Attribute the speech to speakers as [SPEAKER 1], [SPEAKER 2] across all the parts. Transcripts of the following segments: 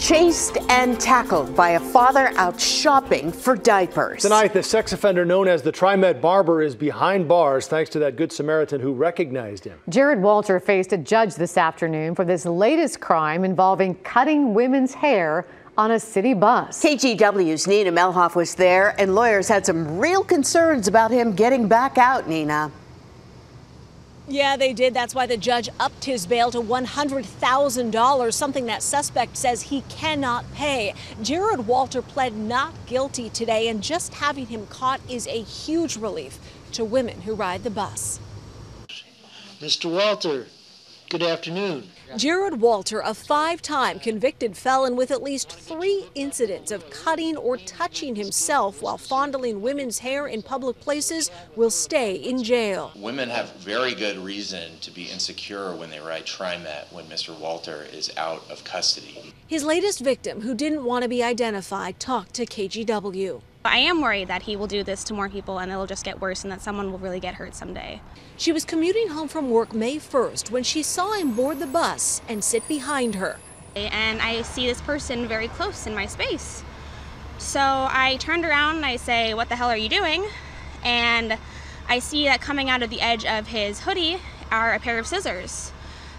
[SPEAKER 1] chased and tackled by a father out shopping for diapers.
[SPEAKER 2] Tonight, the sex offender known as the Trimet Barber is behind bars thanks to that Good Samaritan who recognized him.
[SPEAKER 3] Jared Walter faced a judge this afternoon for this latest crime involving cutting women's hair on a city bus.
[SPEAKER 1] KGW's Nina Melhoff was there, and lawyers had some real concerns about him getting back out, Nina.
[SPEAKER 4] Yeah, they did. That's why the judge upped his bail to $100,000, something that suspect says he cannot pay. Jared Walter pled not guilty today, and just having him caught is a huge relief to women who ride the bus.
[SPEAKER 5] Mr. Walter, good afternoon.
[SPEAKER 4] Jared Walter, a 5-time convicted felon with at least 3 incidents of cutting or touching himself while fondling women's hair in public places, will stay in jail.
[SPEAKER 6] Women have very good reason to be insecure when they ride Trimet when Mr. Walter is out of custody.
[SPEAKER 4] His latest victim, who didn't want to be identified, talked to KGW.
[SPEAKER 7] I am worried that he will do this to more people and it'll just get worse and that someone will really get hurt someday.
[SPEAKER 4] She was commuting home from work May 1st when she saw him board the bus and sit behind her.
[SPEAKER 7] And I see this person very close in my space. So I turned around and I say, "What the hell are you doing?" And I see that coming out of the edge of his hoodie are a pair of scissors.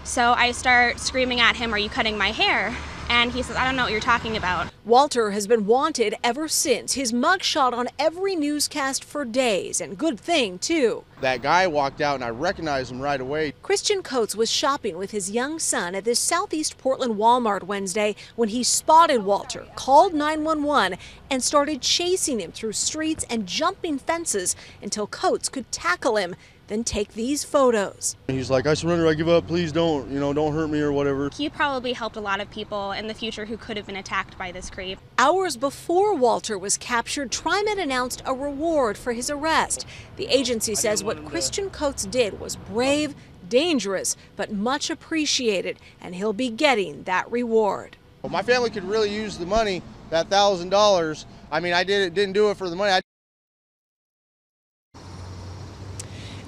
[SPEAKER 7] So I start screaming at him, "Are you cutting my hair?" And he says, "I don't know what you're talking about."
[SPEAKER 4] Walter has been wanted ever since. His mugshot on every newscast for days, and good thing, too.
[SPEAKER 8] That guy walked out and I recognized him right away.
[SPEAKER 4] Christian Coates was shopping with his young son at this Southeast Portland Walmart Wednesday when he spotted Walter, called 911, and started chasing him through streets and jumping fences until Coates could tackle him, then take these photos.
[SPEAKER 8] He's like, "I surrender, I give up, please don't hurt me," or whatever.
[SPEAKER 7] He probably helped a lot of people in the future who could have been attacked by this creep.
[SPEAKER 4] Hours before Walter was captured, Trimet announced a reward for his arrest. The agency says what Christian Coates did was brave, dangerous, but much appreciated, and he'll be getting that reward.
[SPEAKER 8] Well, my family could really use the money, that $1,000. I mean, I didn't do it for the money.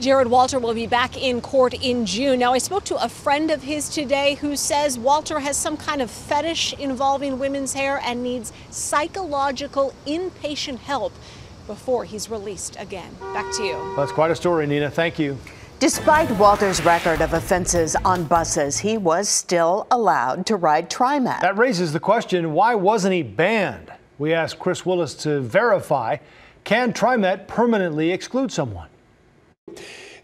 [SPEAKER 4] Jared Walter will be back in court in June. Now, I spoke to a friend of his today who says Walter has some kind of fetish involving women's hair and needs psychological inpatient help before he's released again. Back to you.
[SPEAKER 2] That's quite a story, Nina. Thank you.
[SPEAKER 1] Despite Walter's record of offenses on buses, he was still allowed to ride Trimet.
[SPEAKER 2] That raises the question, why wasn't he banned? We asked Chris Willis to verify, can Trimet permanently exclude someone?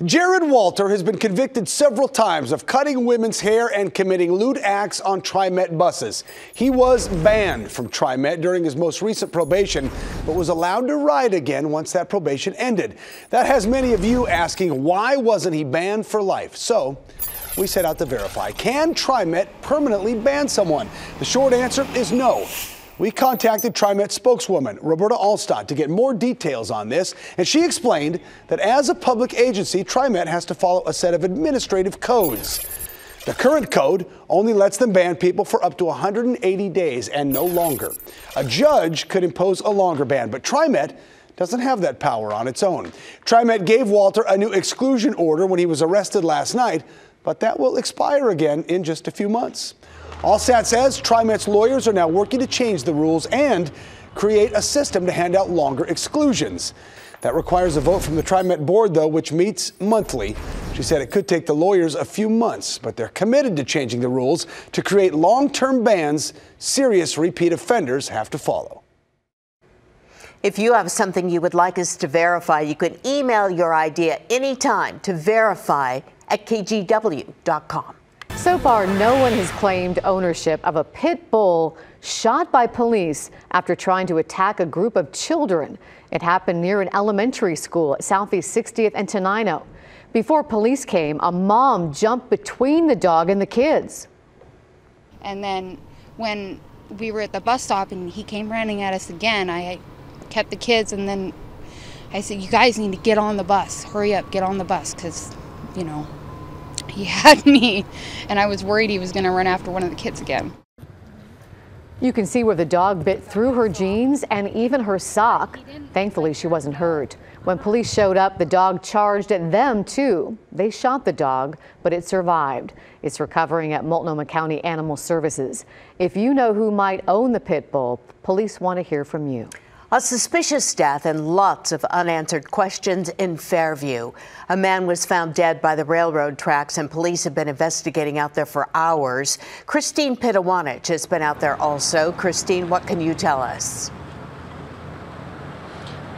[SPEAKER 9] Jared Walter has been convicted several times of cutting women's hair and committing lewd acts on Trimet buses. He was banned from Trimet during his most recent probation, but was allowed to ride again once that probation ended. That has many of you asking, why wasn't he banned for life? So we set out to verify, can Trimet permanently ban someone? The short answer is no. We contacted Trimet spokeswoman Roberta Allstott to get more details on this, and she explained that as a public agency, Trimet has to follow a set of administrative codes. The current code only lets them ban people for up to 180 days and no longer. A judge could impose a longer ban, but Trimet doesn't have that power on its own. Trimet gave Walter a new exclusion order when he was arrested last night, but that will expire again in just a few months. Allstott says Trimet's lawyers are now working to change the rules and create a system to hand out longer exclusions. That requires a vote from the Trimet board, though, which meets monthly. She said it could take the lawyers a few months, but they're committed to changing the rules to create long-term bans serious repeat offenders have to follow.
[SPEAKER 1] If you have something you would like us to verify, you can email your idea anytime to verify@kgw.com.
[SPEAKER 3] So far, no one has claimed ownership of a pit bull shot by police after trying to attack a group of children. It happened near an elementary school at Southeast 60th and Tenino. Before police came, a mom jumped between the dog and the kids.
[SPEAKER 10] And then when we were at the bus stop and he came running at us again, I kept the kids and then I said, "You guys need to get on the bus. Hurry up, get on the bus," because, he had me and I was worried he was going to run after one of the kids again.
[SPEAKER 3] You can see where the dog bit through her jeans and even her sock. Thankfully, she wasn't hurt. When police showed up, the dog charged at them too. They shot the dog, but it survived. It's recovering at Multnomah County Animal Services. If you know who might own the pit bull, police want to hear from you.
[SPEAKER 1] A suspicious death and lots of unanswered questions in Fairview. A man was found dead by the railroad tracks, and police have been investigating out there for hours. Christine Pitawanich has been out there also. Christine, what can you tell us?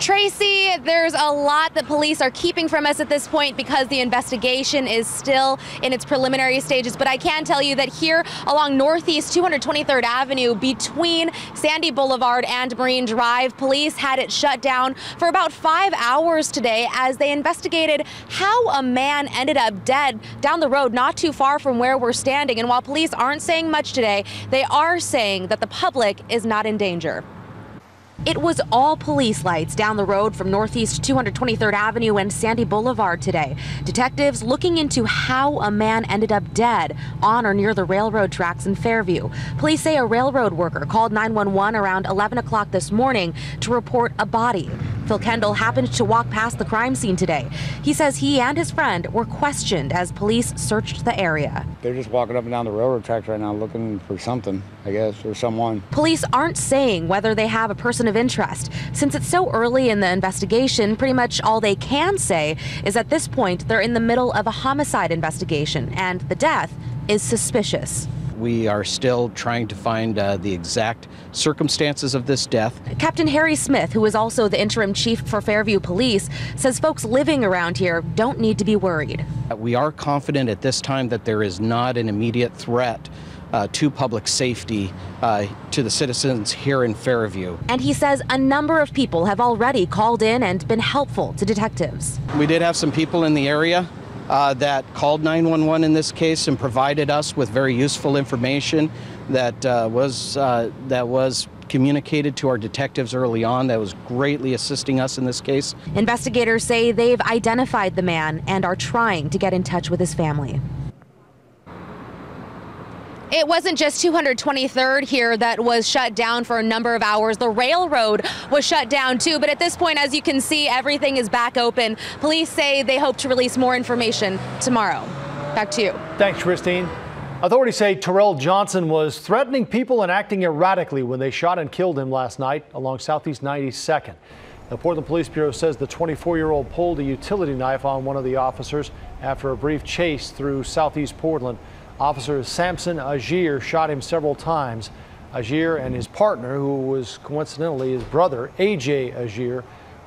[SPEAKER 11] Tracy, there's a lot that police are keeping from us at this point because the investigation is still in its preliminary stages. But I can tell you that here along Northeast 223rd Avenue between Sandy Boulevard and Marine Drive, police had it shut down for about 5 hours today as they investigated how a man ended up dead down the road not too far from where we're standing. And while police aren't saying much today, they are saying that the public is not in danger. It was all police lights down the road from Northeast 223rd Avenue and Sandy Boulevard today. Detectives looking into how a man ended up dead on or near the railroad tracks in Fairview. Police say a railroad worker called 911 around 11 o'clock this morning to report a body. Phil Kendall happened to walk past the crime scene today. He says he and his friend were questioned as police searched the area.
[SPEAKER 12] They're just walking up and down the railroad tracks right now looking for something, I guess, or someone.
[SPEAKER 11] Police aren't saying whether they have a person of interest. Since it's so early in the investigation, pretty much all they can say is at this point they're in the middle of a homicide investigation and the death is suspicious.
[SPEAKER 13] We are still trying to find the exact circumstances of this death.
[SPEAKER 11] Captain Harry Smith, who is also the interim chief for Fairview Police, says folks living around here don't need to be worried.
[SPEAKER 13] We are confident at this time that there is not an immediate threat to public safety to the citizens here in Fairview.
[SPEAKER 11] And he says a number of people have already called in and been helpful to detectives.
[SPEAKER 13] We did have some people in the area that called 911 in this case and provided us with very useful information that was communicated to our detectives early on that was greatly assisting us in this case.
[SPEAKER 11] Investigators say they've identified the man and are trying to get in touch with his family. It wasn't just 223rd here that was shut down for a number of hours. The railroad was shut down too, but at this point, as you can see, everything is back open. Police say they hope to release more information tomorrow. Back to you.
[SPEAKER 2] Thanks, Christine. Authorities say Terrell Johnson was threatening people and acting erratically when they shot and killed him last night along Southeast 92nd. The Portland Police Bureau says the 24-year-old pulled a utility knife on one of the officers after a brief chase through Southeast Portland. Officer Samson Agir shot him several times. Agir and his partner, who was coincidentally his brother, AJ Agir,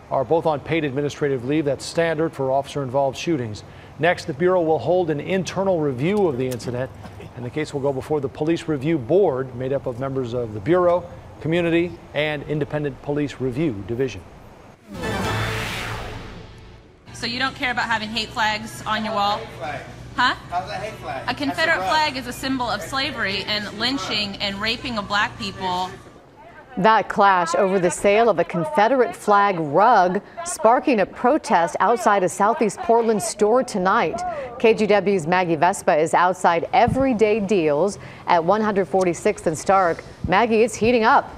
[SPEAKER 2] are both on paid administrative leave. That's standard for officer-involved shootings. Next, the Bureau will hold an internal review of the incident, and the case will go before the Police Review Board, made up of members of the Bureau, Community, and Independent Police Review Division.
[SPEAKER 14] So you don't care about having hate flags on your wall? Huh?
[SPEAKER 15] How's that hate flag?
[SPEAKER 14] A Confederate flag is a symbol of slavery and lynching and raping of black people.
[SPEAKER 3] That clash over the sale of a Confederate flag rug sparking a protest outside a Southeast Portland store tonight. KGW's Maggie Vespa is outside Everyday Deals at 146th and Stark. Maggie, it's heating up.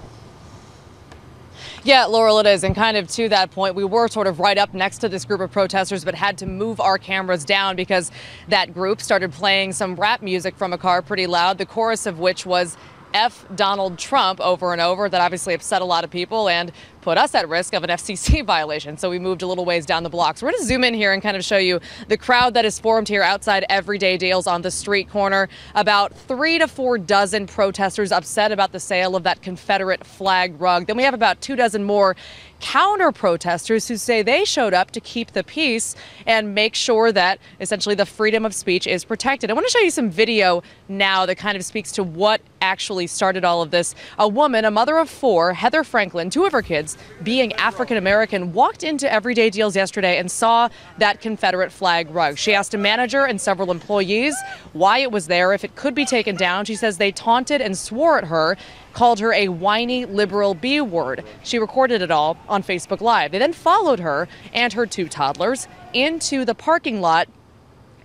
[SPEAKER 16] Yeah, Laurel, it is. And kind of to that point, we were sort of right up next to this group of protesters, but had to move our cameras down because that group started playing some rap music from a car pretty loud, the chorus of which was F Donald Trump over and over. That obviously upset a lot of people and put us at risk of an FCC violation. So we moved a little ways down the block. So we're going to zoom in here and kind of show you the crowd that is formed here outside Everyday Deals on the street corner. About 3 to 4 dozen protesters upset about the sale of that Confederate flag rug. Then we have about 2 dozen more counter protesters who say they showed up to keep the peace and make sure that essentially the freedom of speech is protected. I want to show you some video now that kind of speaks to what actually started all of this. A woman, a mother of 4, Heather Franklin, 2 of her kids being African-American, walked into Everyday Deals yesterday and saw that Confederate flag rug. She asked a manager and several employees why it was there, if it could be taken down. She says they taunted and swore at her, called her a whiny liberal B word. She recorded it all on Facebook Live. They then followed her and her 2 toddlers into the parking lot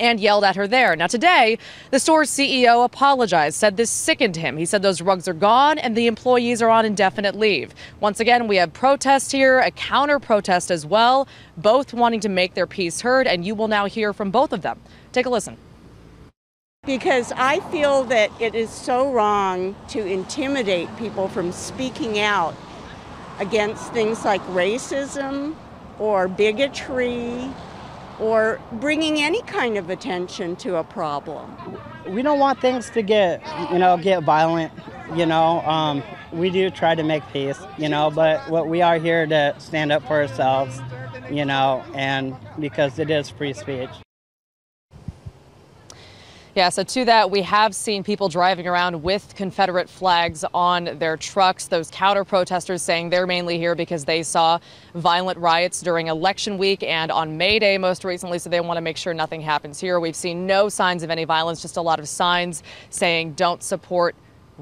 [SPEAKER 16] and yelled at her there. Now today, the store's CEO apologized, said this sickened him. He said those rugs are gone and the employees are on indefinite leave. Once again, we have protest here, a counter protest as well, both wanting to make their piece heard, and you will now hear from both of them. Take a listen.
[SPEAKER 15] Because I feel that it is so wrong to intimidate people from speaking out against things like racism or bigotry or bringing any kind of attention to a problem.
[SPEAKER 17] We don't want things to get violent, we do try to make peace, but we are here to stand up for ourselves, and because it is free speech.
[SPEAKER 16] Yeah, so to that, we have seen people driving around with Confederate flags on their trucks. Those counter protesters saying they're mainly here because they saw violent riots during election week and on May Day most recently, so they want to make sure nothing happens here. We've seen no signs of any violence, just a lot of signs saying don't support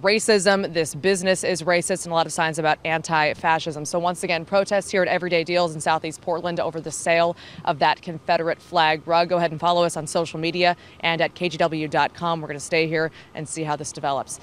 [SPEAKER 16] racism, this business is racist, and a lot of signs about anti-fascism. So once again, protests here at Everyday Deals in Southeast Portland over the sale of that Confederate flag rug. Go ahead and follow us on social media and at kgw.com. We're going to stay here and see how this develops.